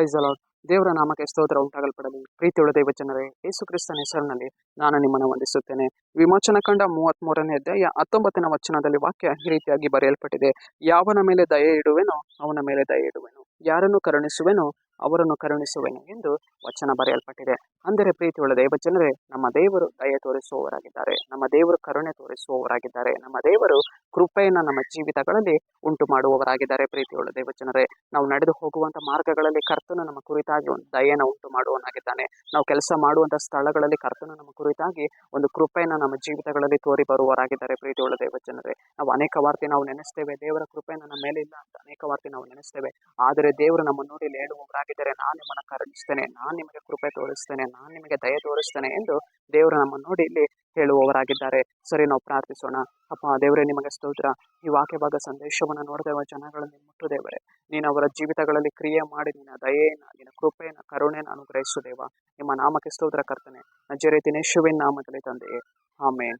Praise the lord. ದೇವರ ನಾಮಕ್ಕೆ ಸ್ತೋತ್ರ ಉಂಟಾಗಲ್ಪಡಲಿ. ಪ್ರೀತಿಯುಳ್ಳ ದೈವ ಜನರೇ, ಯೇಸು ಕ್ರಿಸ್ತನ ಹೆಸರಿನಲ್ಲಿ ನಾನು ನಿಮ್ಮನ್ನು ವಂದಿಸುತ್ತೇನೆ. ವಿಮೋಚನ ಕಂಡ 33ನೇ ಅಧ್ಯಾಯ 19ನೇ ವಚನದಲ್ಲಿ ವಾಕ್ಯ ಈ ರೀತಿಯಾಗಿ ಬರೆಯಲ್ಪಟ್ಟಿದೆ. ಯಾವನ ಮೇಲೆ ದಯೆ ಇಡುವೆನೋ ಅವನ ಮೇಲೆ ದಯೆ ಇಡುವೆನು, ಯಾರನ್ನು ಕರುಣಿಸುವೆನೋ ಅವರನ್ನು ಕರುಣಿಸುವೆನು ಎಂದು ವಚನ ಬರೆಯಲ್ಪಟ್ಟಿದೆ. ಅಂದರೆ ಪ್ರೀತಿಯುಳ್ಳ ದೈವ ಜನರೇ, ನಮ್ಮ ದೇವರು ದಯೆ ತೋರಿಸುವವರಾಗಿದ್ದಾರೆ, ನಮ್ಮ ದೇವರು ಕರುಣೆ ತೋರಿಸುವವರಾಗಿದ್ದಾರೆ, ನಮ್ಮ ದೇವರು ಕೃಪೆಯನ್ನು ನಮ್ಮ ಜೀವಿತಗಳಲ್ಲಿ ಉಂಟು ಮಾಡುವವರಾಗಿದ್ದಾರೆ. ಪ್ರೀತಿಯುಳ್ಳ ದೈವ ಜನರೇ, ನಾವು ನಡೆದು ಹೋಗುವಂತ ಮಾರ್ಗಗಳಲ್ಲಿ ಕರ್ತನು ನಮ್ಮ ಕುರಿತಾಗಿ ಒಂದು ದಯೆಯನ್ನು ಉಂಟು ಮಾಡುವವನಾಗಿದ್ದಾನೆ. ನಾವು ಕೆಲಸ ಮಾಡುವಂತ ಸ್ಥಳಗಳಲ್ಲಿ ಕರ್ತನು ನಮ್ಮ ಕುರಿತಾಗಿ ಒಂದು ಕೃಪೆಯನ್ನು ನಮ್ಮ ಜೀವಿತಗಳಲ್ಲಿ ತೋರಿ ಬರುವವರಾಗಿದ್ದಾರೆ. ಪ್ರೀತಿಯುಳ್ಳ ದೈವ ಜನರೇ, ನಾವು ಅನೇಕ ವಾರ್ತೆ ನಾವು ನೆನೆಸ್ತೇವೆ, ದೇವರ ಕೃಪೆಯನ್ನು ನಮ್ಮ ಮೇಲೆ ಇಲ್ಲ ಅಂತ ಅನೇಕ ವಾರ್ತೆ ನಾವು ನೆನೆಸ್ತೇವೆ. ಆದರೆ ದೇವರು ನಮ್ಮ ನೋಡಿ ಹೇಳುವವರಾಗಿದ್ದಾರೆ, ನಾನು ನಿಮ್ಮನ್ನು ಕರುಣಿಸ್ತೇನೆ, ನಾನು ನಿಮಗೆ ಕೃಪೆ ತೋರಿಸ್ತೇನೆ, ನಾನು ನಿಮಗೆ ದಯೆ ತೋರಿಸ್ತೇನೆ ಎಂದು ದೇವರು ನಮ್ಮ ನೋಡಿ ಇಲ್ಲಿ ಹೇಳುವವರಾಗಿದ್ದಾರೆ. ಸರಿ, ನಾವು ಪ್ರಾರ್ಥಿಸೋಣ. ಅಪ್ಪ ದೇವರೇ, ನಿಮಗೆ ಸ್ತೋತ್ರ. ಈ ವಾಕ್ಯ ಭಾಗ ಸಂದೇಶವನ್ನು ನೋಡಿದವ ಜನಗಳನ್ನು ಮುಟ್ಟು ದೇವರೇ, ನೀನು ಅವರ ಜೀವಿತಗಳಲ್ಲಿ ಕ್ರಿಯೆ ಮಾಡಿ ನಿನ್ನ ದಯೆಯನ್ನು, ನಿನ್ನ ಕೃಪೆಯನ್ನು, ಕರುಣೆಯನ್ನು ಅನುಗ್ರಹಿಸು ದೇವ. ನಿಮ್ಮ ನಾಮಕ್ಕೆ ಸ್ತೋತ್ರ ಕರ್ತನೆ. ನಜರೇತಿನ ಯೇಸುವಿನ ನಾಮದಲ್ಲಿ ತಂದೆಯೇ, ಆಮೆನ್.